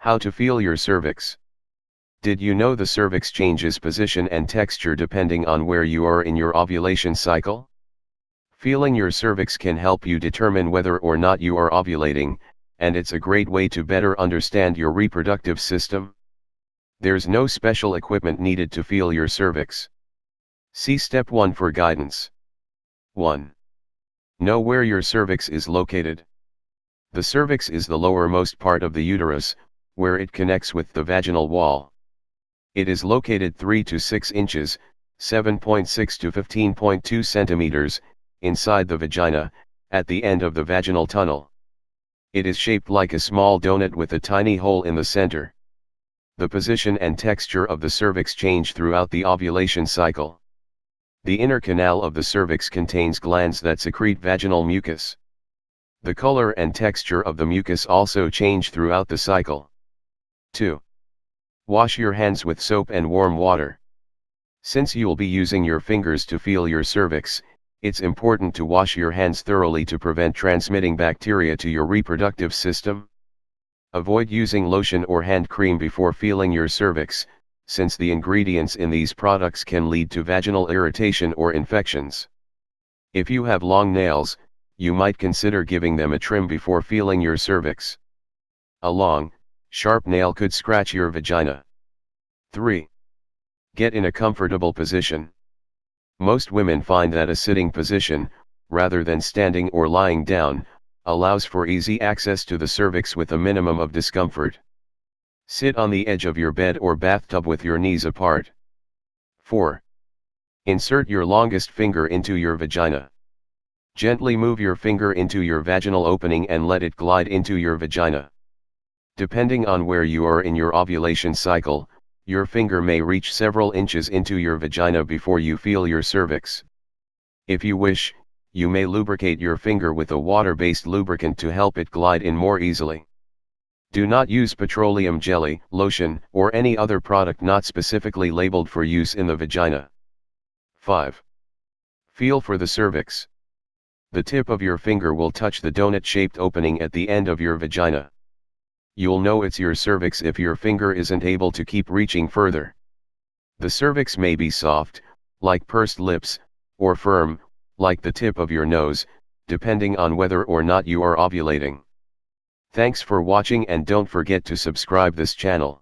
How to feel your cervix. Did you know the cervix changes position and texture depending on where you are in your ovulation cycle? Feeling your cervix can help you determine whether or not you are ovulating, and it's a great way to better understand your reproductive system. There's no special equipment needed to feel your cervix. See Step 1 for guidance. 1. Know where your cervix is located. The cervix is the lowermost part of the uterus, where it connects with the vaginal wall. It is located 3 to 6 inches, 7.6 to 15.2 centimeters, inside the vagina, at the end of the vaginal tunnel. It is shaped like a small donut with a tiny hole in the center. The position and texture of the cervix change throughout the ovulation cycle. The inner canal of the cervix contains glands that secrete vaginal mucus. The color and texture of the mucus also change throughout the cycle. 2. Wash your hands with soap and warm water. Since you'll be using your fingers to feel your cervix, it's important to wash your hands thoroughly to prevent transmitting bacteria to your reproductive system. Avoid using lotion or hand cream before feeling your cervix, since the ingredients in these products can lead to vaginal irritation or infections. If you have long nails, you might consider giving them a trim before feeling your cervix. A long, sharp nail could scratch your vagina. 3. Get in a comfortable position. Most women find that a sitting position, rather than standing or lying down, allows for easy access to the cervix with a minimum of discomfort. Sit on the edge of your bed or bathtub with your knees apart. 4. Insert your longest finger into your vagina. Gently move your finger into your vaginal opening and let it glide into your vagina. Depending on where you are in your ovulation cycle, your finger may reach several inches into your vagina before you feel your cervix. If you wish, you may lubricate your finger with a water-based lubricant to help it glide in more easily. Do not use petroleum jelly, lotion, or any other product not specifically labeled for use in the vagina. 5. Feel for the cervix. The tip of your finger will touch the donut-shaped opening at the end of your vagina. You'll know it's your cervix if your finger isn't able to keep reaching further. The cervix may be soft, like pursed lips, or firm, like the tip of your nose, depending on whether or not you are ovulating. Thanks for watching and don't forget to subscribe this channel.